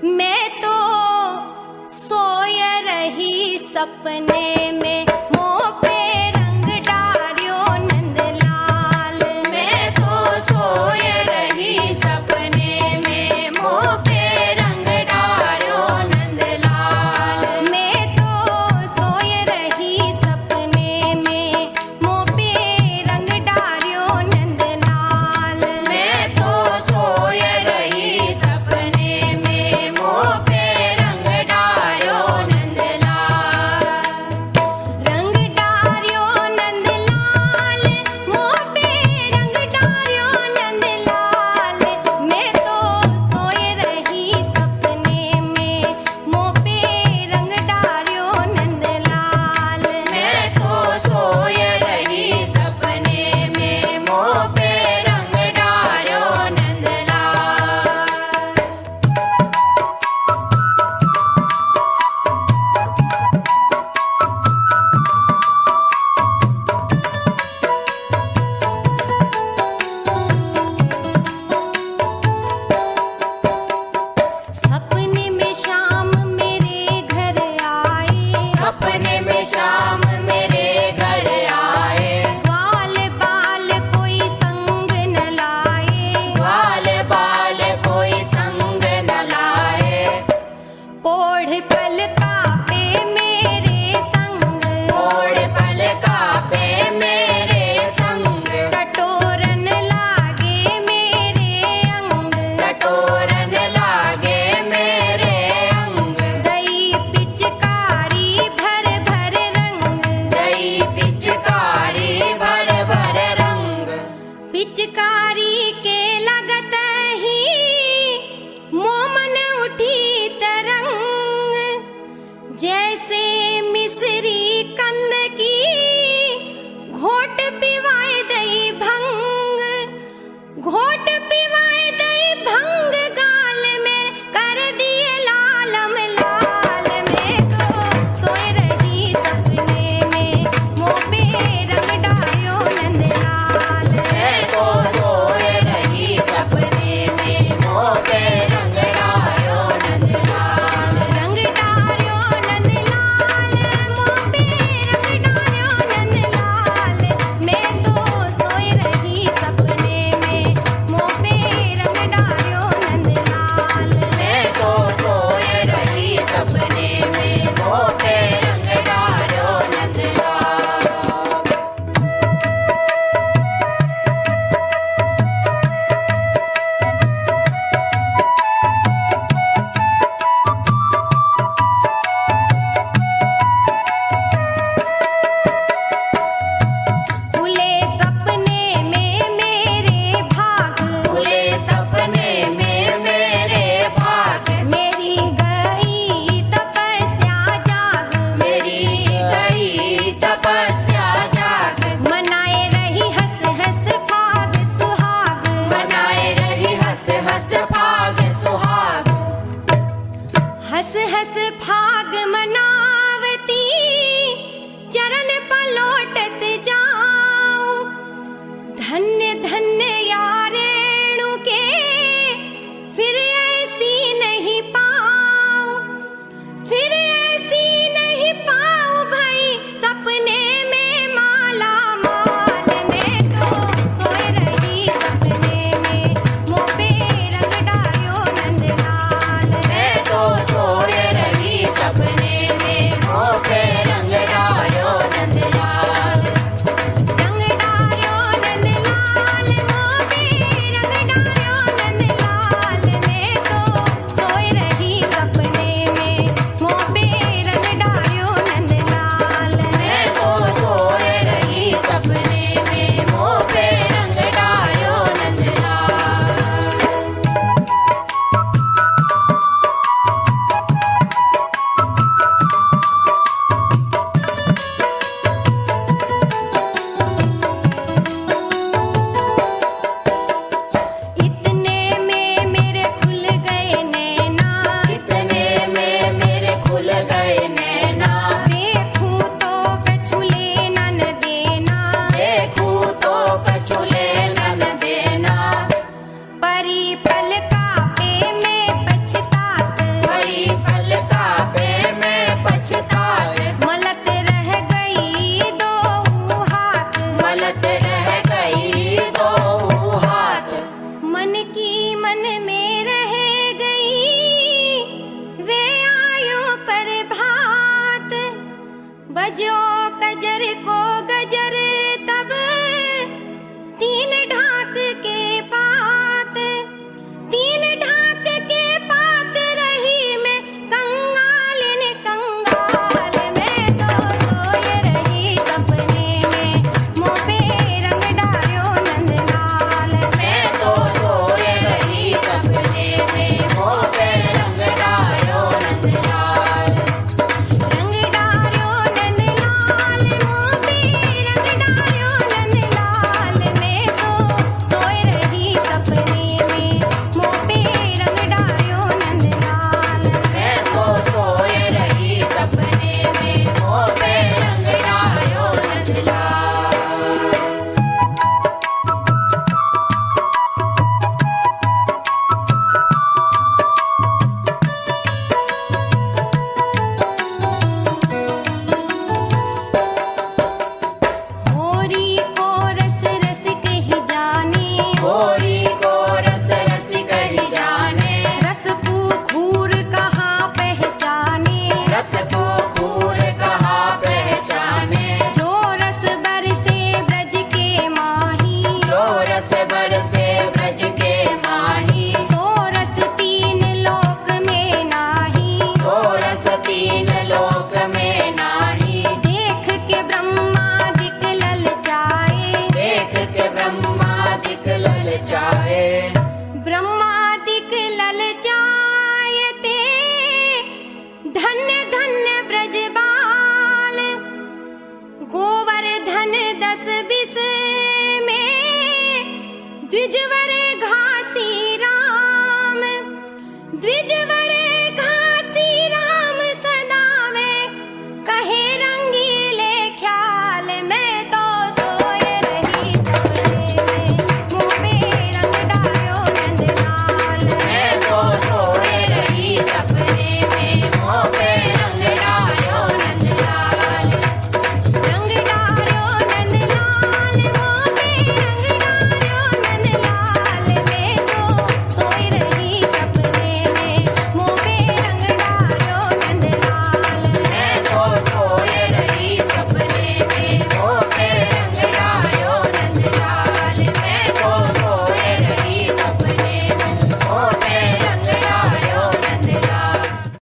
मैं तो सोय रही सपने में मोह पे रंग डार्यो नंदलाल। मैं तो सोय रही सपने में मोह पे रंग डार्यो नंदलाल। मैं तो सोय रही सपने में मोह पे रंग डार्यो नंदलाल। मैं तो सोय रही सपने में मोह पे रंग डार्यो नंदलाल। रंग डार्यो नंदलाल मोह पे रंग डार्यो नंदलाल। मैं तो सोय रही सपने में मोह पे रंग डार्यो नंदलाल। मैं तो सोय रही सपने में मोह पे रंग डार्यो नंदलाल। सपने में शाम मेरे घर आए। सपने में शाम मेरे घर आए। ग्वाल बाल कोई संग न लाए। ग्वाल बाल कोई संग न लाए। पोढ़ पल कापे मेरे संग। ओढ़ पल कापे मेरे संग। टटोरन लागे मेरे अंग। टटोरन लागे मेरे अंग। गई पिचकारी भर भर रंग। गई पिचकारी भर भर रंग। पिचकारी के लगत ही मोमन उठी तरंग। जैसे मिसरी कंद की घोट पिवाए दई भंग। घोट पिवाए दई भंग गाल में कर दिए लालम लाल। मैं तो सोए रही सपने में मोह पे रंग डार्यो नंदलाल। मैं तो सोए रही सपने में मोह पे रंग डार्यो नंदलाल। रंग डार्यो नंदलाल मोह पे रंग डार्यो नंदलाल। मैं तो सोए रही सपने में मोह पे रंग डार्यो नंदलाल। मैं तो सोए रही सपने में मोह पे रंग डार्यो नंदलाल। खुले सपने में मेरे भाग। खुले सपने में मेरे भाग। मेरी गई तपस्या जाग। मेरी गई तपस्या जाग। मनाए रही हंस हंस भाग सुहाग। मनाए रही हंस हंस भाग सुहाग। हंस हंस भाग मनावती चरण पलोटत जाऊं। धन्य धन्य यारेणु के फिर ऐसी नहीं पाऊं। फिर ऐसी नहीं पाऊं भाई सपने में माला माल। मैं तो सोए रही सपने में मोह पे रंग डार्यो नंदलाल। मैं तो सोए रही सपने में बिजवर